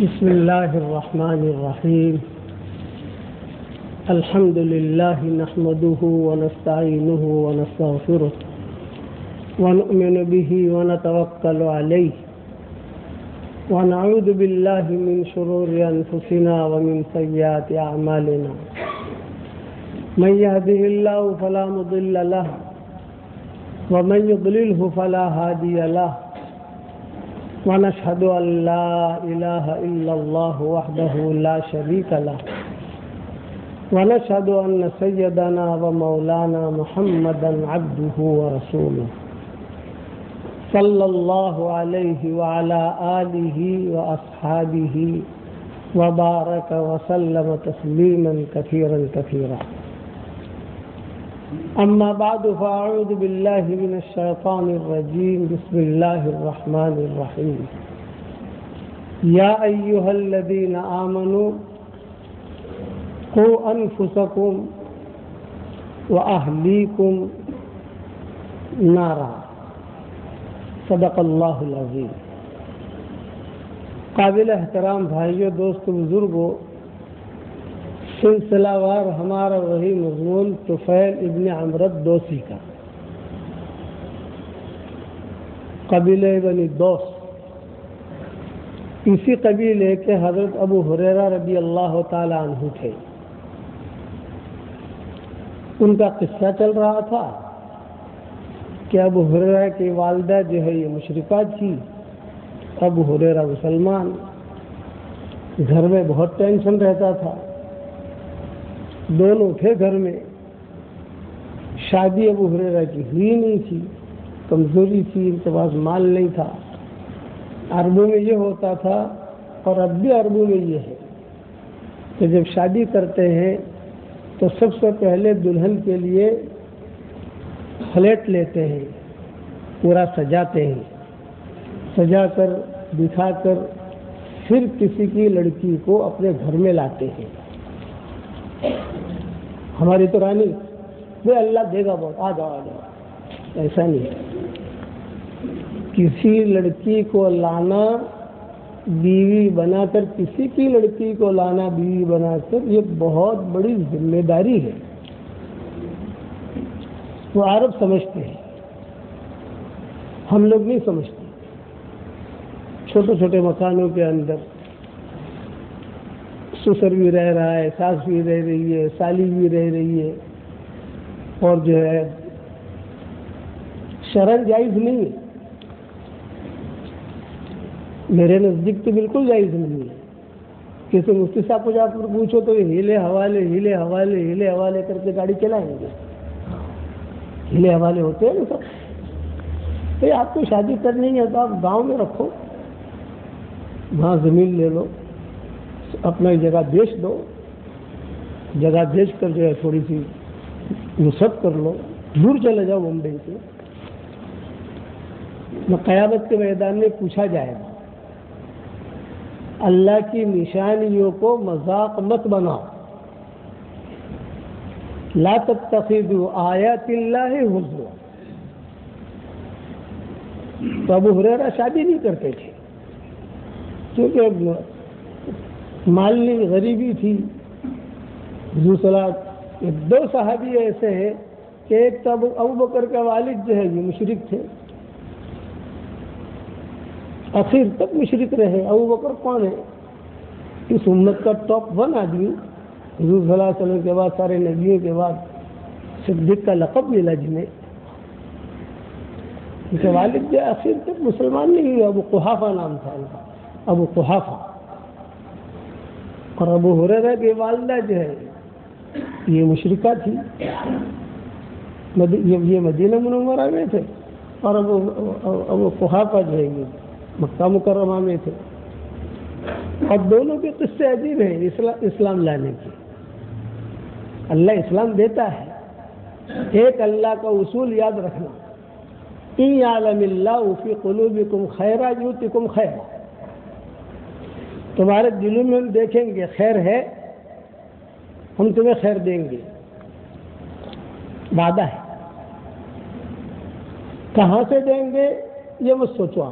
بسم الله الرحمن الرحيم. الحمد لله نحمده ونستعينه ونستغفره ونؤمن به ونتوكل عليه ونعوذ بالله من شرور أنفسنا ومن سيئات أعمالنا. من يهده الله فلا مضل له ومن يضلله فلا هادي له ونشهد أن لا إله إلا الله وحده لا شريك له ونشهد أن سيدنا ومولانا محمدا عبده ورسوله صلى الله عليه وعلى آله وأصحابه وبارك وسلم تسليما كثيرا كثيرا. أما بعد فأعوذ بالله من الشيطان الرجيم. بسم الله الرحمن الرحيم. يا أيها الذين آمنوا قوا أنفسكم وأهليكم نارا. صدق اللہ العظیم. قابل احترام بھائیوں، دوستوں، بزرگوں، سلسلہ وار ہمارا وہی مضمون طفیل ابن عمرو الدوسی کا، قبیلہ بنی دوس. اسی قبیلے کے حضرت ابو ہریرہ رضی اللہ تعالی عنہ تھے. ان کا قصہ چل رہا تھا کہ ابو ہریرہ کی والدہ جو ہے یہ مشرکہ تھی، ابو ہریرہ مسلمان. گھر میں بہت ٹینشن رہتا تھا، دونوں تھے گھر میں. شادی ابو ہریرہ کی ہوئی نہیں تھی، کمزوری تھی، ان کے پاس مال نہیں تھا. عربوں میں یہ ہوتا تھا، اور اب بھی عربوں میں یہ ہے کہ جب شادی کرتے ہیں تو سب سے پہلے دلہن کے لیے فلیٹ لیتے ہیں، پورا سجاتے ہیں، سجا کر دکھا کر پھر کسی کی لڑکی کو اپنے گھر میں لاتے ہیں. ہماری تو رانی وہ اللہ دے گا، بہت آ جاؤ آ جاؤ. ایسا نہیں، کسی لڑکی کو لانا بیوی بنا کر، کسی کی لڑکی کو لانا بیوی بنا کر، یہ بہت بڑی ذمہ داری ہے. وہ عرب سمجھتے ہیں، ہم لوگ نہیں سمجھتے. چھوٹے چھوٹے مکانوں کے اندر سسر بھی رہ رہا ہے، ساس بھی رہ رہی ہے، سالی بھی رہ رہی ہے، اور جو ہے شرعاً جائز نہیں ہے. میرے نزدیک تو بالکل جائز نہیں ہے. کسی مفتی صاحب کو جا کر پوچھو تو ہیلے حوالے ہیلے حوالے ہیلے حوالے کر کے گاڑی چلائیں گے. ہیلے حوالے ہوتے ہیں نا سب. بھائی آپ کو شادی کرنی ہے تو آپ گاؤں میں رکھو، وہاں زمین لے لو، اپنا جگہ بیچ دو، جگہ بیچ کر جو ہے تھوڑی سی نصرت کر لو، دور چلے جاؤ ممبئی سے. قیامت کے میدان میں پوچھا جائے گا، اللہ کی نشانیوں کو مذاق مت بناؤ. لا تتخذوا آیات اللہ ہزوا. تو ابو ہریرہ شادی نہیں کرتے تھے کیونکہ مالی غریبی تھی. حضور صلی اللہ علیہ وسلم، دو صحابی ایسے ہیں کہ ایک تو ابو بکر کا والد جو ہے یہ مشرک تھے، آخر تک مشرک رہے. ابو بکر کون ہے؟ اس امت کا ٹاپ 1 آدمی. حضور صلی اللہ علیہ وسلم کے بعد، سارے نبیوں کے بعد صدیق کا لقب ملا جنہیں. ان کے والد جو آخر تک مسلمان نہیں ہوئے. ابو قحافہ نام تھا ان کا، ابو قحافہ. اور ابو ہریرہ کی والدہ جو ہے یہ مشرکہ تھی. یہ مدینہ منورہ میں تھے، اور ابو قحافہ جو ہے یہ مکہ مکرمہ میں تھے. اور دونوں کے قصے عجیب ہیں اسلام لانے کے. اللہ اسلام دیتا ہے. ایک اللہ کا اصول یاد رکھنا، ان یعلم اللہ فی قلوبکم خیرا یؤتکم خیرا. تمہارے دلوں میں ہم دیکھیں گے خیر ہے، ہم تمہیں خیر دیں گے. وعدہ ہے. کہاں سے دیں گے یہ مت سوچو.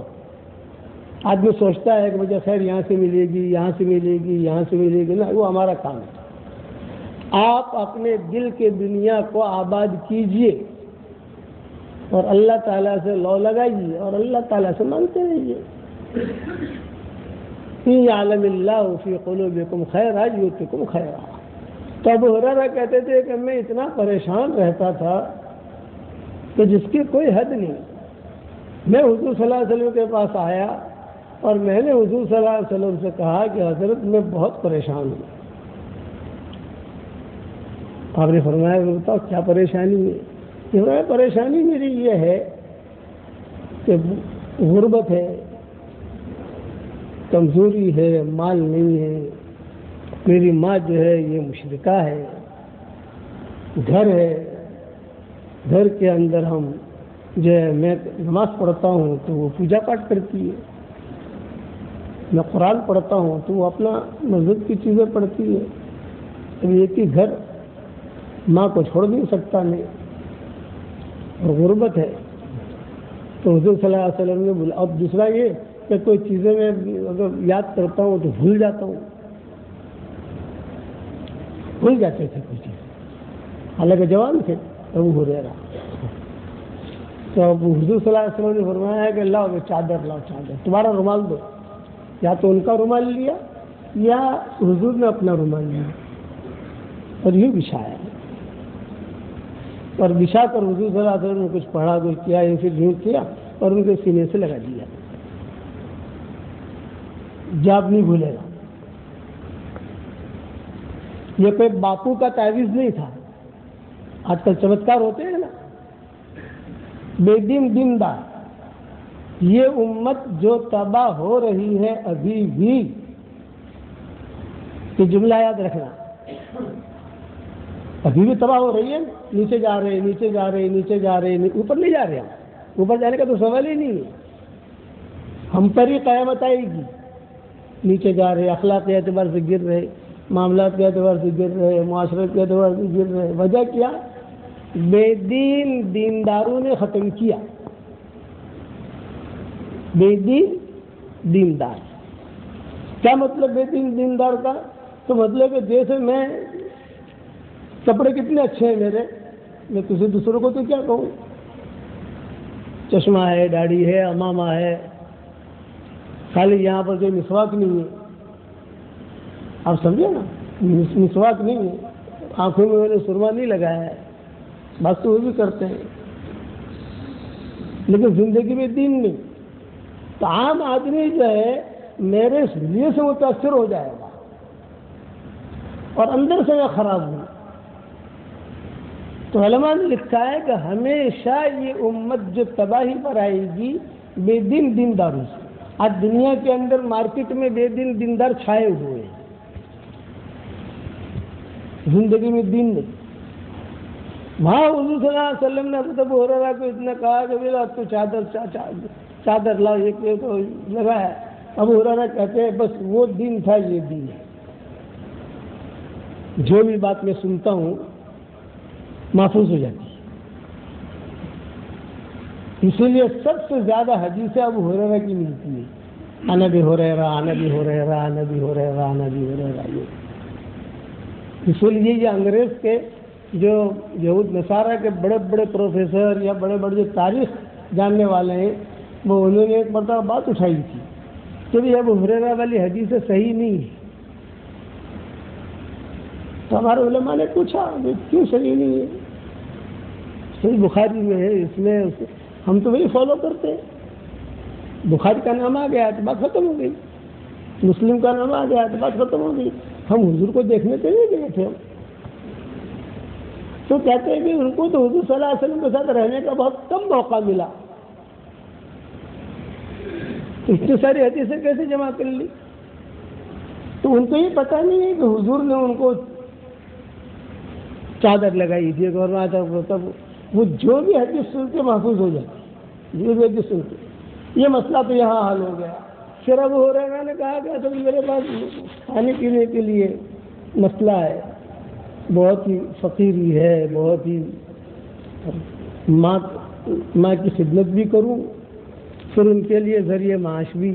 آدمی سوچتا ہے کہ مجھے خیر یہاں سے ملے گی، یہاں سے ملے گی، یہاں سے ملے گی، نا وہ ہمارا کام ہے۔ آپ اپنے دل کے دنیا کو آباد کیجئے اور اللہ تعالیٰ سے لو لگائیے اور اللہ تعالیٰ سے مانگتے رہیے۔ ان یعلم اللہ فی قلوبکم خیرا یؤتکم خیرا۔ تو ابو ہریرہ کہتے تھے کہ میں اتنا پریشان رہتا تھا کہ جس کی کوئی حد نہیں۔ میں حضور صلی اللہ علیہ وسلم کے پاس آیا اور میں نے حضور صلی اللہ علیہ وسلم سے کہا کہ حضرت میں بہت پریشان ہوں۔ آپ نے فرمایا کہ بتاؤ کیا پریشانی ہے؟ فرمایا پریشانی میری یہ ہے کہ غربت ہے، کمزوری ہے، مال نہیں ہے، میری ماں جو ہے یہ مشرکہ ہے، گھر ہے، گھر کے اندر ہم جو ہے میں نماز پڑھتا ہوں تو وہ پوجا پاٹ کرتی ہے، میں قرآن پڑھتا ہوں تو وہ اپنا مذہب کی چیزیں پڑھتی ہے، اب ایک ہی گھر، ماں کو چھوڑ نہیں سکتا میں، اور غربت ہے۔ تو حضور صلی اللہ علیہ وسلم نے بولا، اب دوسرا یہ کہ کوئی چیزیں میں اگر یاد کرتا ہوں تو بھول جاتا ہوں، بھول جاتے تھے کوئی چیز، حالانکہ جوان تھے ابو ہریرہ۔ تو اب حضور صلی اللہ علیہ وسلم نے فرمایا ہے کہ لاؤ چادر، لاؤ چادر، تمہارا رومال دو۔ یا تو ان کا رومال لیا یا حضور نے اپنا رومال لیا اور یوں بچھایا، اور بچھا کر حضور صلی اللہ علیہ وسلم نے کچھ پڑھا، کچھ کیا، یا پھر یوں کیا اور ان کے سینے سے لگا دیا، جاب نہیں بھولے گا۔ یہ کوئی باپو کا تعویذ نہیں تھا۔ آج کل چمتکار ہوتے ہیں نا، بے دین دیندار، یہ امت جو تباہ ہو رہی ہے ابھی بھی، یہ جملہ یاد رکھنا، ابھی بھی تباہ ہو رہی ہے، نیچے جا رہے، نیچے جا رہے، نیچے جا رہے، اوپر نہیں جا رہے، ہم اوپر جانے کا تو سوال ہی نہیں ہے، ہم پر ہی قیامت آئے گی۔ نیچے جا رہے، اخلاق کے اعتبار سے گر رہے، معاملات کے اعتبار سے گر رہے، معاشرت کے اعتبار سے گر رہے۔ وجہ کیا؟ بے دین دینداروں نے ختم کیا۔ بے دین دیندار کیا مطلب؟ بے دین دیندار کا تو مطلب کہ جیسے میں کپڑے کتنے اچھے ہیں میرے، میں کسی دوسروں کو تو کیا کہوں، چشمہ ہے، داڑھی ہے، امامہ ہے، خالی یہاں پر کوئی مسواک نہیں ہے، آپ سمجھے نا، مسواک نہیں ہے، آنکھوں میں میں نے سرما نہیں لگایا ہے، بات تو وہ بھی کرتے ہیں، لیکن زندگی میں دین نہیں۔ تو عام آدمی جو ہے میرے لیے سے متاثر ہو جائے گا اور اندر سے میں خراب ہوں۔ تو علماء نے لکھا ہے کہ ہمیشہ یہ امت جو تباہی پر آئے گی بے دین دینداروں سے۔ آج دنیا کے اندر مارکیٹ میں بے دین دیندار چھائے ہوئے ہیں، زندگی میں دین نہیں۔ وہاں حضور صلی اللہ علیہ وسلم نے حضرت ابو ہریرہ کو اتنا کہا کہ بلا تو چادر لاؤ، یہ تو لگا ہے۔ ابو ہریرہ کہتے ہیں بس وہ دین تھا، یہ دین ہے، جو بھی بات میں سنتا ہوں محفوظ ہو جاتی ہے۔ اسی لیے سب سے زیادہ حدیثیں ابو ہریرہ کی ملتی ہیں، عن ابی ہریرہ، عن ابی ہریرہ، عن ابی ہریرہ، عن ابی ہریرہ۔ اسی لیے یہ انگریز کے جو یہود نصارہ کے بڑے بڑے پروفیسر یا بڑے بڑے جو تاریخ جاننے والے ہیں، وہ انہوں نے ایک مرتبہ بات اٹھائی تھی کہ بھی ابو ہریرہ والی حدیثیں صحیح نہیں ہے۔ تو ہمارے علماء نے پوچھا کیوں صحیح نہیں ہے؟ صحیح بخاری میں ہے، اس میں ہم تو وہی فالو کرتے ہیں، بخاری کا نام آ گیا تو بات ختم ہو گئی، مسلم کا نام آ گیا تو بات ختم ہو گئی، ہم حضور کو دیکھنے کے لیے گئے تھے۔ تو کہتے ہیں کہ ان کو تو حضور صلی اللہ علیہ وسلم کے ساتھ رہنے کا بہت کم موقع ملا، اتنی ساری حدیثیں کیسے جمع کر لی؟ تو ان کو یہ پتہ نہیں ہے کہ حضور نے ان کو چادر لگائی تھی، تب وہ جو بھی حدیث سن کے محفوظ ہو جاتی، جو بھی حدیث سن کے۔ یہ مسئلہ تو یہاں حل ہو گیا۔ پھر ابو ہریرہ نے کہا کہ اصل میرے پاس کھانے پینے کے لیے مسئلہ ہے، بہت ہی فقیری ہے، بہت ہی ماں کی خدمت بھی کروں، پھر ان کے لیے ذریعہ معاش بھی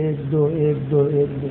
1 2 1 2 1 2,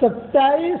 27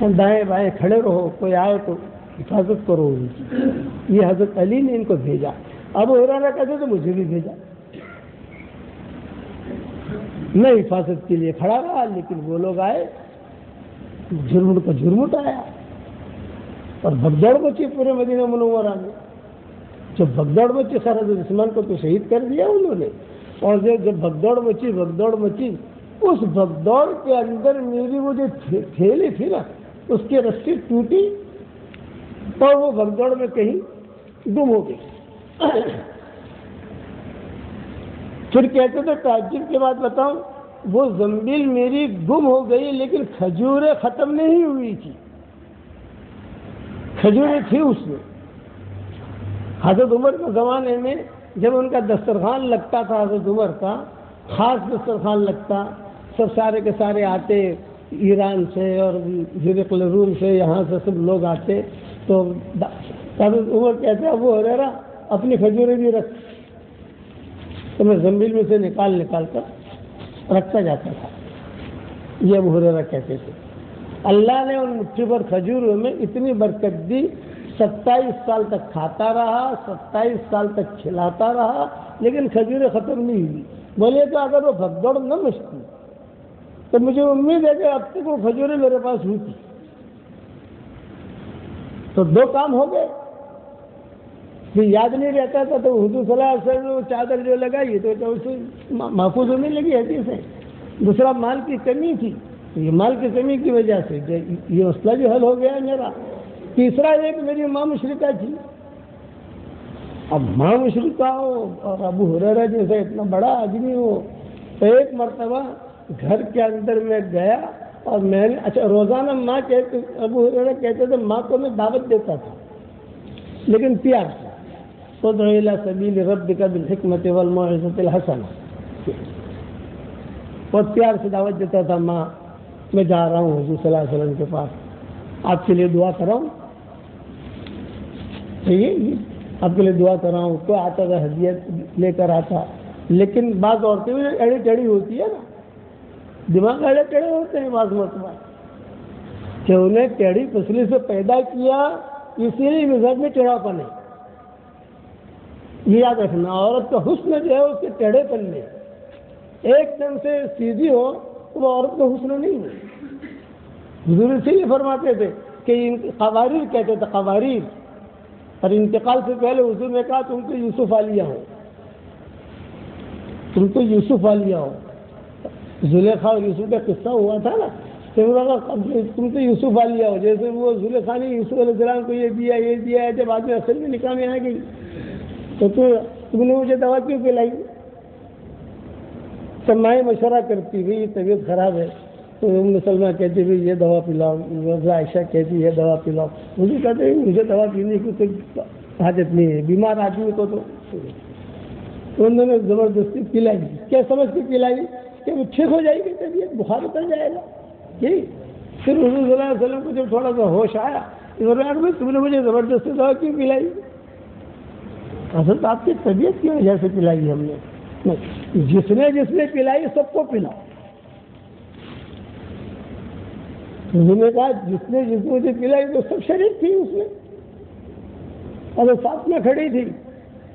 دائیں بائیں کھڑے رہو، کوئی آئے تو حفاظت کرو ان کی۔ یہ حضرت علی نے ان کو بھیجا۔ ابو ہریرہ کہتے تو مجھے بھی بھیجا، میں حفاظت کے لیے کھڑا رہا، لیکن وہ لوگ آئے، جرم کا جرم اٹھایا اور بھگدڑ مچی پورے مدینہ منورہ میں۔ جب بھگدڑ مچی، خیر حضرت عثمان کو تو شہید کر دیا انہوں نے، اور جب بھگدڑ مچی، اس بھگدڑ کے اندر میری وہ جو تھیلی تھی نا، اس کی رسی ٹوٹی اور وہ بھگدڑ میں کہیں گم ہو گئی۔ پھر کہتے تھے تعجب کی بات بتاؤں، وہ زنبیل میری گم ہو گئی لیکن کھجوریں ختم نہیں ہوئی تھی، کھجوریں تھی اس میں۔ حضرت عمر کے زمانے میں جب ان کا دسترخوان لگتا تھا، حضرت عمر کا خاص دسترخوان لگتا، سب سارے کے سارے آتے، ایران سے اور ہرقل روم سے، یہاں سے سب لوگ آتے، تو حضرت عمر کہتے ابو ہریرہ اپنی کھجوریں بھی رکھ، تو میں زنبیل میں سے نکال کر رکھتا جاتا تھا۔ یہ ابو ہریرہ کہتے تھے۔ اللہ نے ان مٹھی پر کھجوروں میں اتنی برکت دی، 27 سال تک کھاتا رہا، 27 سال تک کھلاتا رہا، لیکن کھجوریں ختم نہیں ہوئی۔ بولے تو اگر وہ بھگدڑ نہ مچتی تو مجھے امید ہے کہ اب تک وہ کھجوریں میرے پاس ہوئی تھی۔ تو دو کام ہو گئے، پھر یاد نہیں رہتا تھا تو حضور صلی اللہ علیہ وسلم نے چادر جو لگائی تو اسے محفوظ ہونے لگی حدیث ہے۔ دوسرا مال کی کمی تھی، یہ مال کی کمی کی وجہ سے یہ مسئلہ جو حل ہو گیا میرا۔ تیسرا ایک میری ماں مشرکہ تھی، اب ماں مشرکہ ہو اور ابو ہریرہ جیسے اتنا بڑا آدمی ہو، تو ایک مرتبہ گھر کے اندر میں گیا اور میں نے روزانہ ماں کہتے، ابو ہریرہ کہتے تھے ماں کو میں دعوت دیتا تھا لیکن پیار سے، ادع الی سبیل ربک بالحکمۃ والموعظۃ الحسنہ، بہت پیار سے دعوت دیتا تھا، ماں میں جا رہا ہوں حضور صلی اللہ علیہ وسلم کے پاس، آپ کے لیے دعا کر رہا ہوں، آپ کے لیے دعا کر رہا ہوں۔ کوئی آتا تھا ہدیت لے کر آتا، لیکن بعض عورتیں ایڑی ٹیڑھی ہوتی ہے نا، دماغ ایڑے ٹیڑھے ہوتے ہیں بعض مرتبہ، کہ انہیں ٹیڑھی پسلی سے پیدا کیا، اسی لیے مزاج میں ٹیڑھاپن ہے۔ یہ یاد رکھنا، عورت کا حسن جو ہے اس کے ٹیڑھے پن میں، ایک دم سے سیدھی ہو تو وہ عورت کا حسن نہیں ہے۔ حضور اسی لیے فرماتے تھے کہ قواریر کہتے تھے، قواریر، اور انتقال سے پہلے حضور نے کہا تم تو یوسف عالیہ ہو، تم تو یوسف عالیہ ہو۔ زلیخا اور یوسف کا قصہ ہوا تھا نا، تم تو یوسف عالیہ ہو، جیسے وہ زلیخا نے یوسف علیہ السلام کو یہ دیا ہے، جب آدمی اصل میں نکاح میں آ گئی تو تم نے مجھے دوا کیوں پلائی؟ سب مائیں مشورہ کرتی بھائی یہ طبیعت خراب ہے تو ام سلمہ کہتی بھائی یہ دوا پلاؤ، عائشہ کہتی یہ دوا پلاؤ، مجھے کہتے ہیں مجھے دوا پینے کی کوئی حاجت نہیں ہے، بیمار آدمی کو تو انہوں نے زبردستی پلائی، کیا سمجھ کے پلائی کہ وہ ٹھیک ہو جائے گی طبیعت، بخار اتر جائے گا۔ پھر حضور صلی اللہ علیہ وسلم کو جب تھوڑا سا ہوش آیا تم نے مجھے زبردستی دوا کیوں پلائی؟ اصل آپ کی طبیعت کی وجہ سے پلائی ہم نے، جس نے پلائی سب کو پلاؤ۔ انہوں نے کہا جس نے مجھے پلائی تو سب شریک تھی اس میں، اور ساتھ میں کھڑی تھی،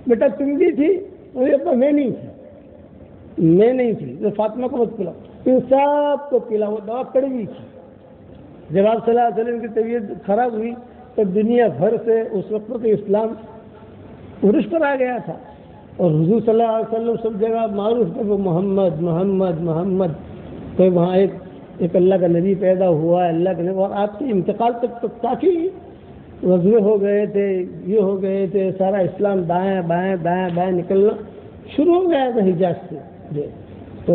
بیٹا تم بھی تھی، میں نہیں تھی تو فاطمہ کو مت پلاؤ، ان سب کو پلاؤ، وہ دوا کڑوی تھی۔ جب آپ صلی اللہ علیہ وسلم کی طبیعت خراب ہوئی تو دنیا بھر سے اس وقت تو اسلام عروج پر آ گیا تھا، اور حضور صلی اللہ علیہ وسلم سب جگہ معروف تھے، وہ محمد محمد محمد، تو وہاں ایک اللہ کا نبی پیدا ہوا ہے، اللہ کا نبی، اور آپ کے انتقال تک تو کافی غزوے ہو گئے تھے، یہ ہو گئے تھے، سارا اسلام دائیں بائیں دائیں بائیں نکلنا شروع ہو گیا تھا حجاز سے، تو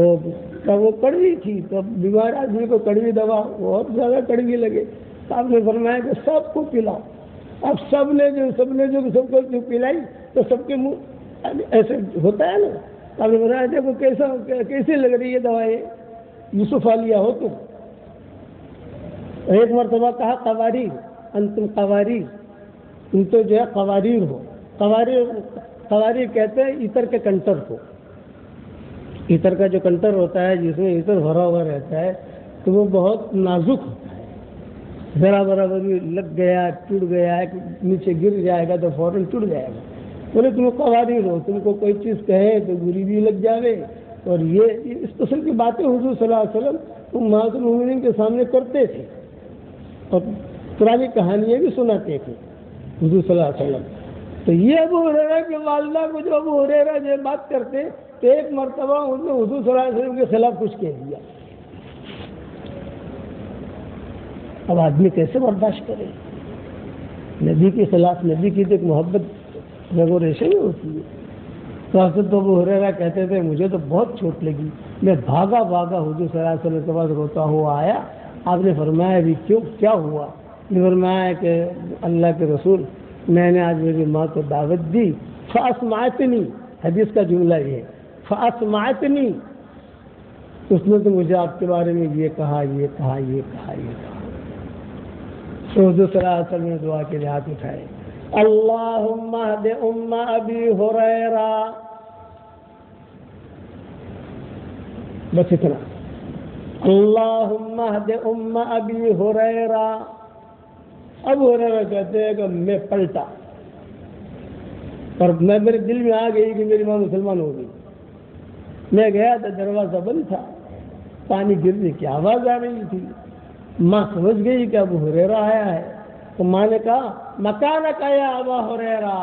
وہ کڑوی تھی، تو بیمار آدمی کو کڑوی دوا بہت زیادہ کڑوی لگے، تو آپ نے فرمایا کہ سب کو پلاؤ۔ اب سب نے سب کو پلائی تو سب کے منہ ایسے ہوتا ہے نا، آپ نے فرمایا دیکھو کیسی لگ رہی ہے دوائیں، یوسف عالیہ ہو تم۔ ایک مرتبہ کہا قواریر، انتم قواریر، تم تو جو ہے قواریر ہو۔ قواریر کہتے ہیں ایتر کے کنٹر کو، ایتر کا جو کنٹر ہوتا ہے جس میں ایتر بھرا ہوا رہتا ہے تو وہ بہت نازک ہوتا ہے، ذرا برابر بھی لگ گیا ٹوٹ گیا نیچے گر جائے گا تو فوراً ٹوٹ جائے گا. بولے تم قواریر ہو, تم کو کوئی چیز کہے تو بری بھی لگ جاوے. اور یہ اس قسم کی باتیں حضور صلی اللہ علیہ وسلم امہات المومنین کے سامنے کرتے تھے اور پرانی کہانیاں بھی سناتے تھے حضور صلی اللہ علیہ وسلم. تو یہ ابو ہریرہ کی والدہ کو جو ابو ہریرہ یہ بات کرتے تو ایک مرتبہ انہوں نے حضور صلی اللہ علیہ وسلم کے خلاف کچھ کہہ دیا. اب آدمی کیسے برداشت کرے؟ نبی کے خلاف, نبی کی تو ایک محبت ریگوریشن ہی ہوتی ہے. تو ابو ہریرہ کہتے تھے مجھے تو بہت چوٹ لگی, میں بھاگا حضور صلی اللہ علیہ وسلم کے پاس روتا ہوا آیا. آپ نے فرمایا ابھی کیوں, کیا ہوا؟ نے فرمایا کہ اللہ کے رسول, میں نے آج میری ماں کو دعوت دی, فاسمعتنی, حدیث کا جملہ یہ ہے, فاسمعتنی, اس نے تو مجھے آپ کے بارے میں یہ کہا. تو حضور صلی اللہ علیہ وسلم نے دعا کے لیے ہاتھ اٹھائے, اللہم اہد ام ابی ہریرہ, بس اتنا, اللہم اہد ام ابی ہریرہ. ابو ہریرہ کہتے ہیں کہ میں پلٹا اور میرے دل میں آ گئی کہ میری ماں مسلمان ہو گئی. میں گیا تو دروازہ بند تھا, پانی گرنے کی آواز آ رہی تھی. ماں سمجھ گئی کہ ابو ہریرہ آیا ہے. تو ماں نے کہا مکانک یا ابا ہریرہ,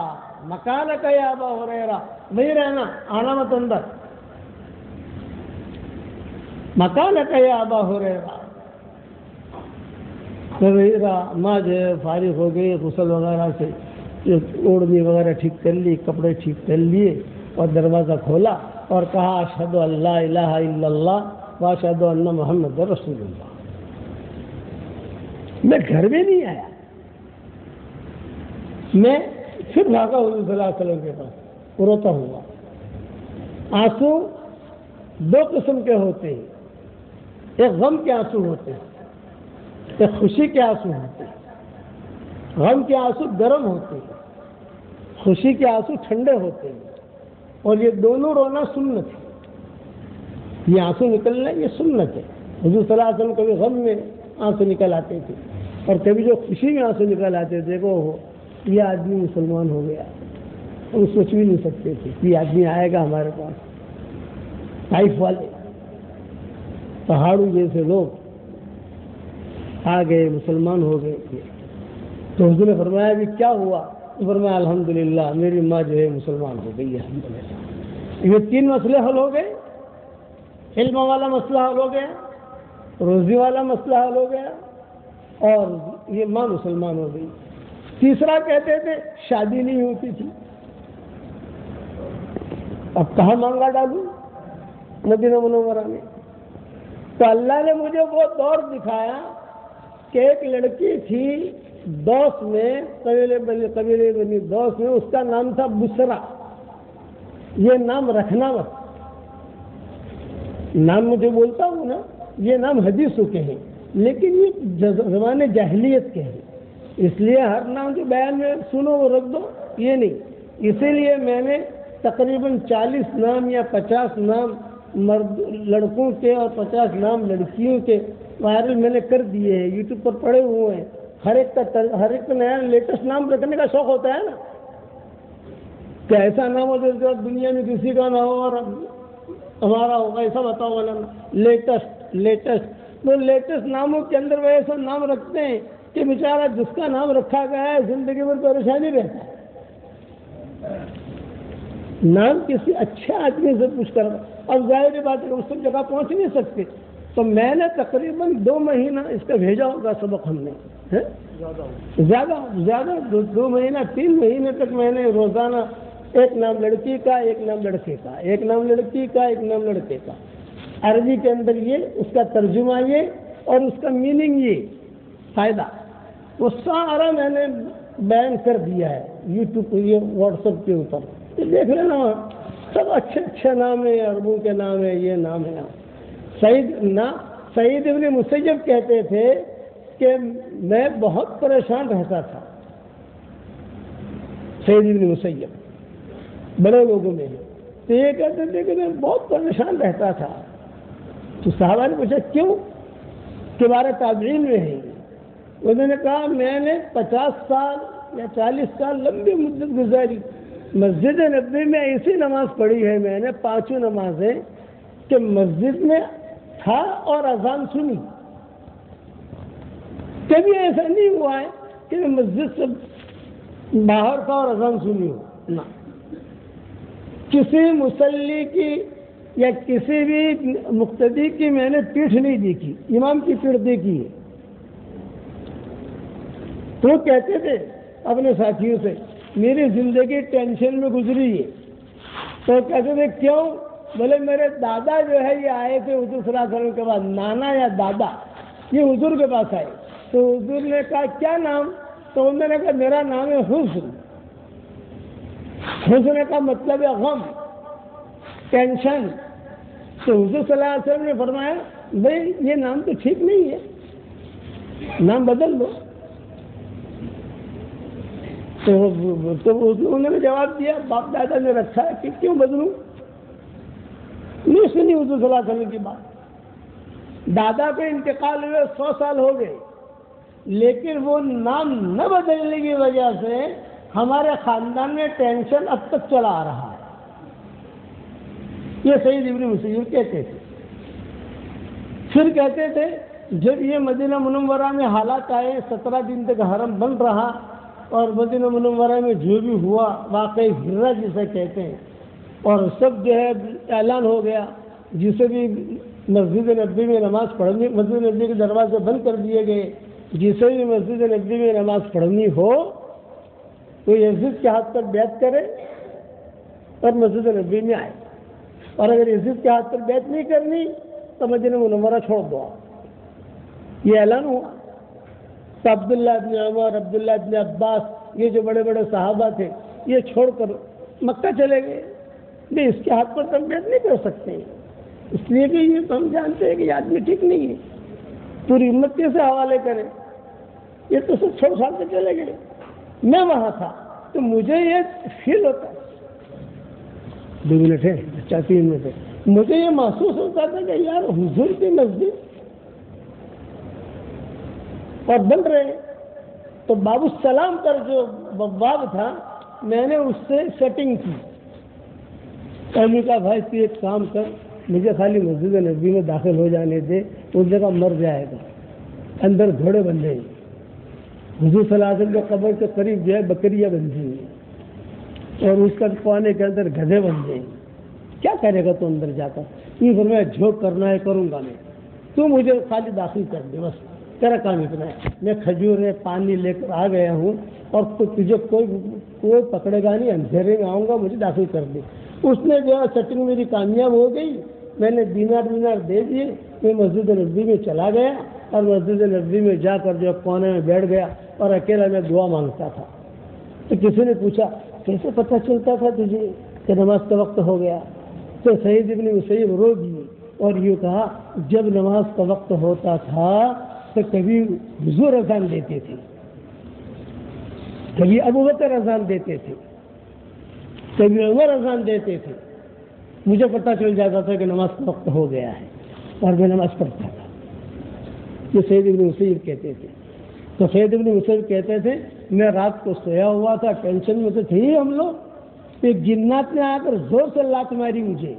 مکانک یا ابا ہریرہ, وہی رہنا, آنا مت اندر. مکانک یا ابا ہریرہ. ماں جو ہے فارغ ہو گئی غسل وغیرہ سے, اوڑھنی وغیرہ ٹھیک کر لی, کپڑے ٹھیک کر لیے اور دروازہ کھولا اور کہا اشہد ان لا الہ الا اللہ و اشہد ان محمد رسول اللہ. میں گھر میں نہیں آیا, میں پھر بھاگا حضور صلی اللہ علیہ وسلم کے پاس روتا ہوا. آنسو دو قسم کے ہوتے ہیں, ایک غم کے آنسو ہوتے ہیں, ایک خوشی کے آنسو ہوتے ہیں. غم کے آنسو گرم ہوتے ہیں, خوشی کے آنسو ٹھنڈے ہوتے ہیں, اور یہ دونوں رونا سنت ہے. یہ آنسو نکلنا یہ سنت ہے. حضور صلی اللہ علیہ وسلم کبھی غم میں آنسو نکل آتے تھے اور کبھی جو خوشی میں آنسو نکل آتے تھے وہ یہ آدمی مسلمان ہو گیا. ہم سوچ بھی نہیں سکتے تھے کہ یہ آدمی آئے گا ہمارے پاس. طائف والے پہاڑوں جیسے لوگ آ گئے, مسلمان ہو گئے تھے. تو حضور نے فرمایا بھی کیا ہوا؟ فرمایا الحمدللہ میری ماں جو ہے مسلمان ہو گئی ہے. الحمدللہ. یہ تین مسئلے حل ہو گئے. علم والا مسئلہ حل ہو گیا, روزی والا مسئلہ حل ہو گیا, اور یہ ماں مسلمان ہو گئی. تیسرا کہتے تھے شادی نہیں ہوتی تھی. اب کہاں مانگا ڈالوں مدینہ منورہ میں؟ تو اللہ نے مجھے وہ دور دکھایا کہ ایک لڑکی تھی دوس میں, قبیلے بنی دوس میں, اس کا نام تھا بسرا. یہ نام رکھنا مت, نام مجھے بولتا ہوں نا, یہ نام حدیثوں کے ہیں لیکن یہ زمانے جاہلیت کے ہیں. اس لیے ہر نام جو بیان میں سنو وہ رکھ دو, یہ نہیں. اسی لیے میں نے تقریباً 40 نام یا 50 نام مرد لڑکوں کے اور 50 نام لڑکیوں کے وائرل میں نے کر دیے ہیں, یوٹیوب پر پڑے ہوئے ہیں. ہر ایک کا نیا لیٹسٹ نام رکھنے کا شوق ہوتا ہے نا, کہ ایسا نام ہو جو دنیا میں کسی کا نہ ہو اور ہمارا ہوگا, ایسا بتاؤ والا لیٹسٹ. تو لیٹسٹ ناموں کے اندر وہ ایسا نام رکھتے ہیں کہ بیچارہ جس کا نام رکھا گیا ہے زندگی میں پریشانی رہتا ہے. نام کسی اچھے آدمی سے پوچھ کر, اب ظاہر بات ہے اس سب جگہ پہنچ نہیں سکتے. تو میں نے تقریباً 2 مہینہ اس کا بھیجا ہوگا سبق. ہم نے زیادہ 2 مہینہ 3 مہینے تک میں نے روزانہ ایک نام لڑکی کا, ایک نام لڑکے کا, ایک نام لڑکی کا, ایک نام لڑکے کا, عربی کے اندر یہ, اس کا ترجمہ یہ, اور اس کا میننگ یہ, فائدہ, وہ سارا میں نے بیان کر دیا ہے یوٹیوب یہ واٹس ایپ کے اوپر. دیکھ لینا, سب اچھے نام ہیں, عربوں کے نام ہے, یہ نام ہے. سعید ابن مسیب کہتے تھے کہ میں بہت پریشان رہتا تھا. سعید ابن مسیب بڑے لوگوں میں, تو یہ کہتے تھے کہ میں بہت پریشان رہتا تھا. تو صحابہ نے پوچھا کیوں؟ کہ بارے تابعین میں ہے. انہوں نے کہا میں نے 50 سال یا 40 سال لمبی مدت گزاری، مسجد نبوی میں ایسی نماز پڑھی ہے میں نے 5 نمازیں کہ مسجد میں تھا اور اذان سنی، کبھی ایسا نہیں ہوا ہے کہ میں مسجد سے باہر تھا اور اذان سنی ہو، نہ کسی مصلی کی یا کسی بھی مقتدی کی میں نے پیٹھ نہیں دیکھی، امام کی پیٹھ دیکھی ہے۔ تو کہتے تھے اپنے ساتھیوں سے میری زندگی ٹینشن میں گزری ہے، تو کہتے تھے کیوں؟ بولے میرے دادا جو ہے یہ آئے تھے حضور صلی اللہ علیہ وسلم کے بعد، نانا یا دادا یہ حضور کے پاس آئے، تو حضور نے کہا کیا نام؟ تو انہوں نے کہا میرا نام ہے حسن۔ حسن کا مطلب ہے غم، ٹینشن۔ تو حضور صلی اللہ علیہ وسلم نے فرمایا بھائی یہ نام تو ٹھیک نہیں ہے، نام بدل دو۔ تو انہوں نے جواب دیا باپ دادا نے رکھا ہے کہ کیوں بدلوں؟ نہیں سنی حضور صلی اللہ علیہ وسلم کی بات، دادا کے انتقال ہوئے 100 سال ہو گئے، لیکن وہ نام نہ بدلنے کی وجہ سے ہمارے خاندان میں ٹینشن اب تک چلا آ رہا ہے۔ یہ سید ابن مسیب کہتے تھے۔ پھر کہتے تھے جب یہ مدینہ منورہ میں حالات آئے، 17 دن تک حرم بند رہا، اور مدینہ منورہ میں جو بھی ہوا واقعی ہجرت جسے کہتے ہیں، اور سب جو ہے اعلان ہو گیا، جسے بھی مسجد نبوی میں نماز پڑھنی، مسجد نبوی کے دروازے بند کر دیے گئے، جسے بھی مسجد نبوی میں نماز پڑھنی ہو تو یزید کے ہاتھ پر بیعت کرے اور مسجد نبوی میں آئے، اور اگر یزید کے ہاتھ پر بیعت نہیں کرنی تو مدینہ منورہ چھوڑ دو۔ یہ اعلان ہوا تو عبداللہ ابن عمر، عبداللہ ابن عباس، یہ جو بڑے بڑے صحابہ تھے یہ چھوڑ کر مکہ چلے گئے۔ نہیں اس کے ہاتھ پر تو بیعت نہیں کر سکتے، اس لیے کہ یہ تو ہم جانتے ہیں کہ یہ آدمی ٹھیک نہیں ہے، پوری امت کیسے حوالے کرے؟ یہ تو سب چھوڑ چھاڑ کے چلے گئے۔ میں وہاں تھا تو مجھے یہ فیل ہوتا ہے، 2 منٹ ہے، 3 منٹ ہے، مجھے یہ محسوس ہوتا تھا کہ یار حضور کی مسجد اور بن رہے، تو باب السلام پر جو بواب تھا میں نے اس سے سیٹنگ کی، میں نے کہا بھائی تو ایک کام کر، مجھے خالی مسجد نبوی میں داخل ہو جانے دے، اس جگہ مر جائے گا، اندر گھوڑے بن جائیں گے، حضور صلی اللہ علیہ وسلم کے قبر کے قریب جو ہے بکریاں بن جائیں گی، اور اس کا کونے کے اندر گدھے بن جائیں گے، کیا کرے گا تو اندر جا کر؟ یہ فرمایا جو کرنا ہے کروں گا میں، تو مجھے خالی داخل کر دے، بس تیرا کام اتنا ہے، میں کھجور ہے پانی لے کر آ گیا ہوں، اور تجھے کوئی پکڑے گا نہیں، اندھیرے میں آؤں گا، مجھے داخل کر دے۔ اس نے جو ہے سیٹنگ میری کامیاب ہو گئی، میں نے دینار دے دیے، میں مسجد نبوی میں چلا گیا، اور مسجد نبوی میں جا کر جو کونے میں بیٹھ گیا اور اکیلا میں دعا مانگتا تھا۔ تو کسی نے پوچھا کیسے پتہ چلتا تھا تجھے کہ نماز کا وقت ہو گیا؟ تو سید ابن مسیب رو دیے اور یہ کہا جب نماز کا وقت ہوتا تھا تو کبھی حضور اذان دیتے تھے، کبھی ابوبکر اذان دیتے تھے، کبھی عمر اذان دیتے تھے، مجھے پتہ چل جاتا تھا کہ نماز کا وقت ہو گیا ہے، اور میں نماز پڑھتا تھا۔ یہ سید ابن مسیب کہتے تھے۔ تو سید ابن مسیب کہتے تھے میں رات کو سویا ہوا تھا، ٹینشن میں تو تھے ہی ہم لوگ، ایک جنات نے آ کر زور سے لات ماری مجھے،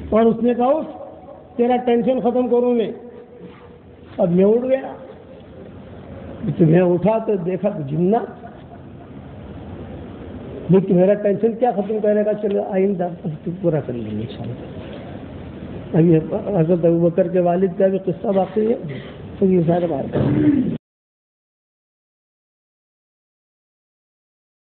اور اس نے کہا تیرا ٹینشن ختم کروں میں۔ اب میں اٹھ گیا، تو میں اٹھا تو دیکھا تو جنات، لیکن میرا ٹینشن کیا ختم کرے گا، چلو آئندہ پورا کر لیں گے انشاءاللہ۔ ابھی حضرت ابوبکر کے والد کا بھی قصہ باقی ہے، تو یہ سارے بات